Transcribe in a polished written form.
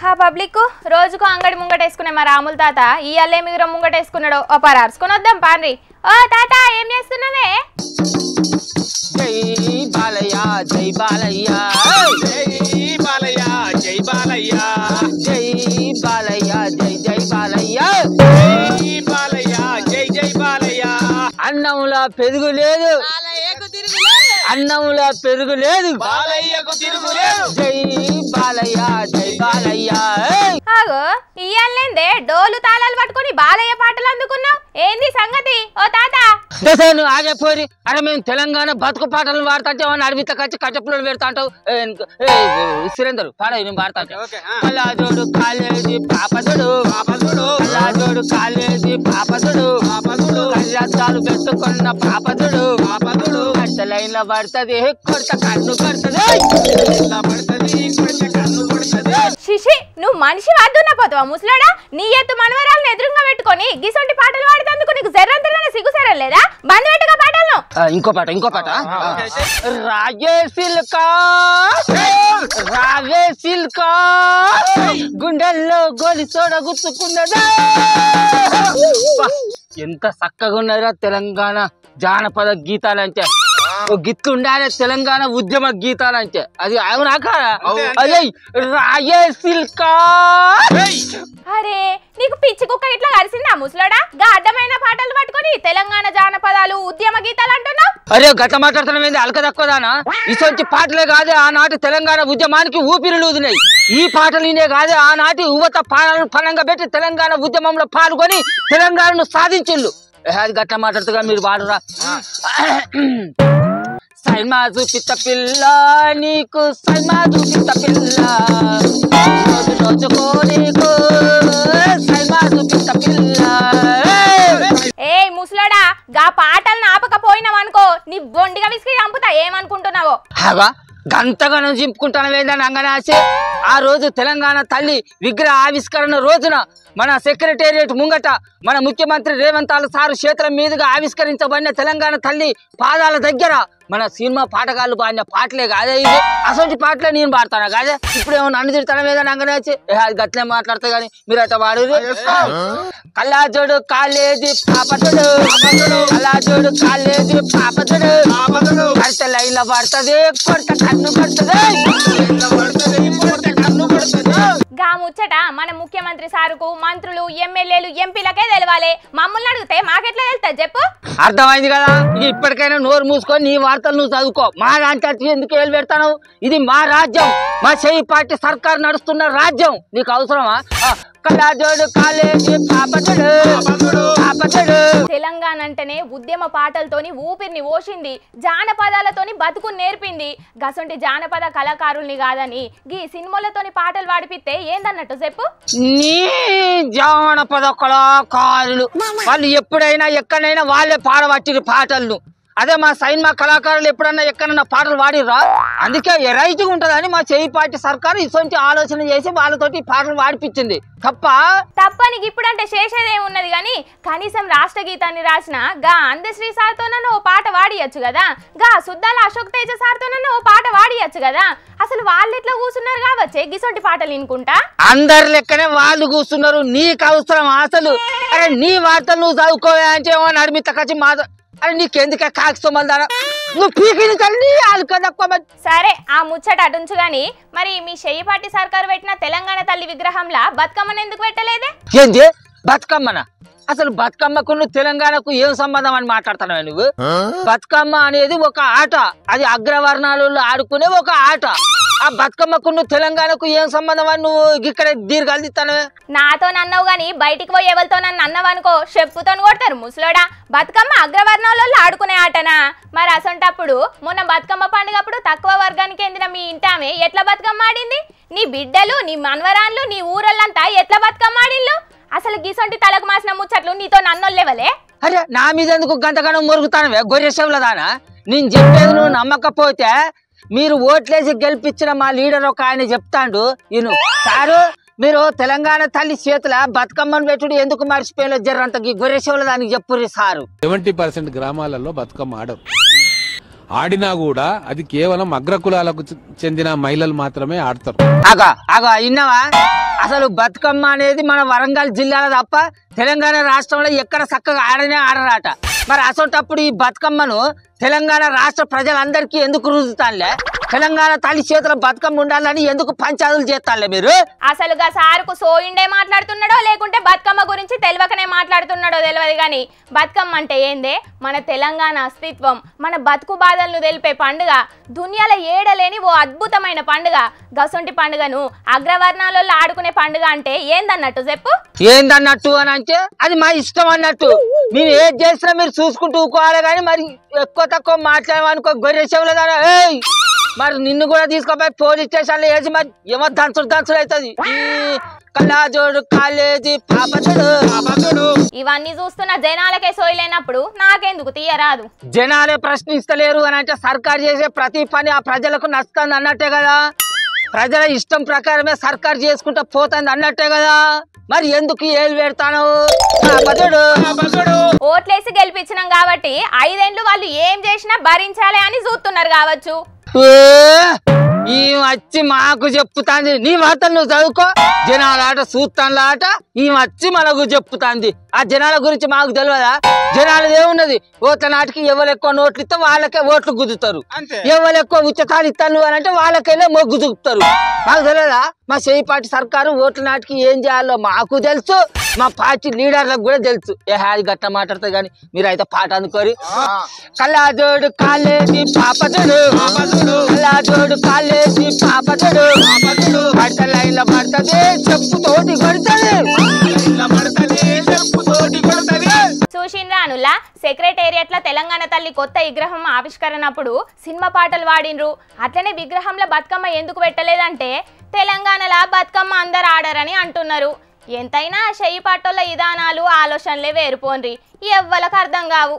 ఆ పబ్లిక్ రోజుకు అంగడి ముంగటేసుకునే మా రాముల తాత ఇయ్యాలే మిగురం ముంగటేసుకున్నాడు ఓ పరార్చుకొని వద్దాం పాండ్రి. ఓ తాత ఏం చేస్తున్నావే? జై బాలయ్య జై బాలయ్య జై బాలయ్య జై బాలయ్య జై బాలయ్య జై జై బాలయ్య జై బాలయ్య జై జై బాలయ్య. అన్నంలో పెరుగు లేదు, అన్నంలో పెరుగు లేదు, బాలయ్యకు తిరుగులేదు. జై బాలయ్య జై బాలయ్య. ఆగో ఇయ్యాలేందే డోలు తాళాలు పట్టుకుని బాలయ్య పాటలు అందుకున్నావు, ఏంది సంగతి? ఓ తాత నువ్వు ఆగపోయి. అరే మేము తెలంగాణ బతుకు పాటలు పాడుతుంటే అడవితో కచ్చి కచ్చపులను పెడతా అంటావు. సురేందర్ పాడ నేను పాడతా. కల్లాజోడు కాలేజీ పాపదుడు పాపదుడు, కల్లాజోడు కాలేజీ పాపదుడు పాపదుడు, కళ్ళద్దాలు పెట్టుకున్న పాపదుడు పాపదుడు, లైన్లో పడుతుంది కొడత కన్ను కొడుతుంది, పడుతుంది కొడత కన్ను కొడుతుంది. శిషి నువ్వు మనిషి వద్దున్న పోతావా ముసలాడా? నీ ఎత్తు మనవరాలను ఎదురుగా పెట్టుకొని గిసొంటి పాటలు పాడుతందుకు నీకు జర్రంతలోనే సిగ్గుసరం లేదా? బంద్ పెట్టుగా పాటలను. ఇంకో పాట ఇంకో పాట. రాజే సిల్కా రాజే సిల్కా గుండెల్లో గోలి చోడ గుచ్చుకున్నదా. ఎంత చక్కగా ఉన్నారా తెలంగాణ జానపద గీతాలంటే. గిత్తు ఉండాలి తెలంగాణ ఉద్యమ గీతాలంటే. అది అవునాక అదే రాజే సిల్కా. అరే నీకు పిచ్చి కుక్క ఇట్లా కలిసిందా ముసలాడా? గా అడ్డమైన పాటలు పట్టుకొని తెలంగాణ జానపదాలు ఉద్యమ గీతాలు అంటున్నావు. అరే గత మాట్లాడుతున్నా అలక తక్కువదానా? ఇసొంటి పాటలే కాదే ఆనాటి తెలంగాణ ఉద్యమానికి ఊపిరులు ఊదినాయి. ఈ పాటలునే కాదే ఆనాటి యువత పాలనను పనంగా పెట్టి తెలంగాణ ఉద్యమంలో పాల్గొని తెలంగాణను సాధించిండు. అది గట్ట మాట్లాడుతుగా మీరు వాడురా. సైమా చూపిత పిల్ల నీకు సైమా చూపిత పిల్ల, రోజు రోజుకో నీకు సైమా చూపిత పిల్ల. ఏ ముసలాడా గా పాటలను ఆపకపోయినావనుకో నీ బొండిగా విసిగి చంపుతా. ఏమనుకుంటున్నావో? హాగా గంతగానం చింపుకుంటానవేందని అంగనాసి. ఆ రోజు తెలంగాణ తల్లి విగ్రహ ఆవిష్కరణ రోజున మన సెక్రటేరియట్ ముంగట మన ముఖ్యమంత్రి రేవంత్ సారు చేతుల మీదుగా ఆవిష్కరించబడిన తెలంగాణ తల్లి పాదాల దగ్గర మన సినిమా పాటగాళ్ళు పాడిన పాటలే కాదే ఇది. అసలు పాటలే నేను పాడతాను కాదే. ఇప్పుడు ఏమో నన్ను తిడతాను ఏదని అంగనాచి. అది గట్లే మాట్లాడతా గానీ మీరు అయితే వాడు. కల్లాజోడు కాలేజీ పాపతుడు కల్లాజోడు కాలేజీ పాపతుడు పడితే లైన్ లో పడుతుంది కొడత కన్ను పడుతుంది. గా ముచ్చట మన ముఖ్యమంత్రి సారుకు మంత్రులు ఎమ్మెల్యేలు ఎంపీలకే తెలవాలి. మమ్మల్ని అడిగితే మాకెట్లా తెలుస్తుంది చెప్పు? అర్థమైంది కదా. ఇప్పటికైనా నోరు మూసుకొని నీ వార్తలు నువ్వు చదువుకో. మా రాంటి ఎందుకు ఏలు పెడతాను? ఇది మా రాజ్యం, మా చేయి పార్టీ సర్కారు నడుస్తున్న రాజ్యం. నీకు అవసరమా? కల్లాజోడు కాలేజీ పాపతుడు పాపతుడు. తెలంగాణ అంటేనే ఉద్యమ పాటలతోని ఊపిరిని ఓసింది, జానపదాలతోని బతుకు నేర్పింది. గసంటి జానపద కళాకారుల్ని కాదని గీ సినిమాలతోని పాటలు పాడిపిస్తే ఏందన్నట్టు చెప్పు? నీ జానపద కళాకారులు వాళ్ళు ఎప్పుడైనా ఎక్కడైనా వాళ్ళే పాడబట్టిరు పాటలను. అదే మా సినిమా కళాకారులు ఎప్పుడన్నా ఎక్కడన్నా పాటలు పాడిర్రా? అందుకే ఎరైజ్గా ఉంటుందని మా చేయి పార్టీ సర్కారు ఇటువంటి ఆలోచన చేసి వాళ్ళతోటి పాటలు పాడిపించింది. తప్పనికి ఇప్పుడంటే చేసేదేమున్నది కానీ కనీసం రాష్ట్ర గీతాన్ని రాసిన గా అందశ్రీ సార్తోనన్నా ఓ పాట వాడియచ్చు కదా, గా సుద్దాల అశోక్ తేజ సార్తోనన్నా ఓ పాట వాడియచ్చు కదా. అసలు వాళ్ళు ఎట్లా కూర్చున్నారు కావచ్చే గిసొంటి పాటలు వినుకుంటా? అందరు లెక్కనే వాళ్ళు కూర్చున్నారు. నీకు అవసరం అసలు? అరే నీ వార్తలు నువ్వు చదువుకోవే అంటే నడిమిత కచ్చి మా. అరే నీకెందుకే కాకి సొమ్మల్దారా? నువ్వు పీకిని తల్లి సరే ఆ ముచ్చట అటుంచు గాని మరి మీ చెయ్యిపాటి సర్కారు పెట్టిన తెలంగాణ తల్లి విగ్రహంలా బతుకమ్మను ఎందుకు పెట్టలేదే? ఏంది బతుకమ్మన? అసలు బతుకమ్మకు నువ్వు తెలంగాణకు ఏం సంబంధం అని మాట్లాడుతున్నావు నువ్వు? బతుకమ్మ అనేది ఒక ఆట, అది అగ్రవర్ణాలలో ఆడుకునే ఒక ఆట. ఆ బతుకమ్మకు నువ్వు తెలంగాణకు ఏం సంబంధం అని నువ్వు ఇక్కడ దీర్ఘాలు తీస్తానవే? నాతో నన్నవు గాని బయటికి పోయి ఎవరితో నన్ను అన్నవనుకో చెప్పుతో కొడతారు ముసలోడా. బతుకమ్మ అగ్రవర్ణాలలో ఆడుకునే ఆటనా? మరి అసంటప్పుడు మొన్న బతుకమ్మ పండుగప్పుడు తక్కువ వర్గానికి చెందిన మీ ఇంటామే ఎట్లా బతుకమ్మ ఆడింది? నీ బిడ్డలు నీ మనవరాన్లు నీ ఊరల్లంతా ఎట్లా బతుకమ్మ ఆడిల్లు? అసలు గీసొంటి తలకు మాసిన ముచ్చట్లు నీతో నన్నోళ్ళేవలే? అరే నా మీద ఎందుకు గంతగానం మురుగుతానవే గొర్రె చెవులదానా? నేను చెప్పేది నువ్వు నమ్మకపోతే మీరు ఓట్లేసి గెలిపించిన మా లీడర్ ఒక ఆయన చెప్తాండు ఈయన. సారు మీరు తెలంగాణ తల్లి చేతుల బతుకమ్మను పెట్టుడు ఎందుకు మర్చిపోయిన జర్రంత గొర్రె చెవుల దానికి చెప్పుర్రి సారు. 70% గ్రామాలలో బతుకమ్మ ఆడరు. ఆడినా కూడా అది కేవలం అగ్రకులాలకు చెందిన మహిళలు మాత్రమే ఆడతారు. ఇన్నవా అసలు బతుకమ్మ అనేది మన వరంగల్ జిల్లాలో తప్ప తెలంగాణ రాష్ట్రంలో ఎక్కడ చక్కగా ఆడనే ఆడరాట. మరి అసొంటప్పుడు ఈ బతుకమ్మను తెలంగాణ రాష్ట్ర ప్రజలందరికీ ఎందుకు రుజుతానులే? తెలంగాణ తల్లి చేతుల బతుకమ్మ ఉండాలని ఎందుకు పంచాదులు చేస్తానులే మీరు? అసలుగా సారుకు సోయిండే మాట్లాడుతున్నాడో లేకుంటే బతుకమ్మ గురించి తెలియకనే మాట్లాడుతున్నాడో తెలియదు కానీ బతుకమ్మ అంటే ఏందే? మన తెలంగాణ అస్తిత్వం, మన బతుకు బాధలను తెలిపే పండుగ, దునియాలో ఏడలేని ఓ అద్భుతమైన పండుగ. గసొంటి పండుగను అగ్రవర్ణాలలో ఆడుకునే పండుగ అంటే ఏందన్నట్టు చెప్పు? ఏందన్నట్టు అని అంటే అది మా ఇష్టం అన్నట్టు. మేము ఏది చేసినా మీరు చూసుకుంటూ ఊకోవాలి కానీ మరి ఎక్కువ తక్కువ మాట్లాడమనుకో గొర్రె చెవులదానా. ఏయ్ మరి నిన్ను కూడా తీసుకోపోయి పోలీస్ స్టేషన్లో వేసి మరి ఏమో దంచుడు అవుతుంది. కళాజోడు కాలేజీ పాపడు ఇవన్నీ చూస్తున్న జనాలకే సోయలేనప్పుడు నాకెందుకు తీయరాదు? జనాలే ప్రశ్నిస్తలేరు అని అంటే సర్కారు చేసే ప్రతి పని ఆ ప్రజలకు నచ్చుతుంది అన్నట్టే కదా. ప్రజల ఇష్టం ప్రకారమే సర్కారు చేసుకుంటూ పోతుంది అన్నట్టే కదా. మరి ఎందుకు ఏళ్ళు పెడతాను? ఓట్లేసి గెలిపించినాం కాబట్టి 5 ఏళ్ళు వాళ్ళు ఏం చేసినా భరించాలి అని చూస్తున్నారు కావచ్చు. ఈ వచ్చి మాకు చెప్పుతాంది. నీ వార్తలు నువ్వు చదువుకో. జనాల ఆట చూస్తానుల ఆట ఈ వచ్చి మనకు చెప్పుతాంది. ఆ జనాల గురించి మాకు తెలియదా? జనాలది ఏమున్నది? ఓట్ల నాటికి ఎవరు ఎక్కువ నోట్లు ఇస్తే వాళ్ళకే ఓట్లు గుద్దుతారు. ఎవరు ఎక్కువ ఉచితాలు ఇస్తాను అని అంటే వాళ్ళకైనా మొగ్గు చూపుతారు. మాకు తెలియదా? మా చేయిపాటి సర్కారు ఓట్ల నాటికి ఏం చేయాలో మాకు తెలుసు, మా పార్టీ లీడర్లకు కూడా తెలుసు. అది గట్ట మాట్లాడతా గాని మీరైతే పాట అందుకోరి. కళ్ళాజోడు కాలేజీ పాపడు, కళ్ళాజోడు కాలేజీ పాపడు, బట్టలైల పడుతుంది చెప్పుతోటి కొడుతుంది. చూసిండ్రానులా సెక్రటేరియట్ల తెలంగాణ తల్లి కొత్త విగ్రహం ఆవిష్కరణప్పుడు సినిమా పాటలు వాడినరు. అట్లనే విగ్రహంలో బతుకమ్మ ఎందుకు పెట్టలేదంటే తెలంగాణలో బతుకమ్మ అందరు ఆడరని అంటున్నారు. ఎంతైనా చెయ్యి పాటోళ్ళ విధానాలు ఆలోచనలే వేరుపోన్రి, ఎవ్వలకు అర్థం కావు.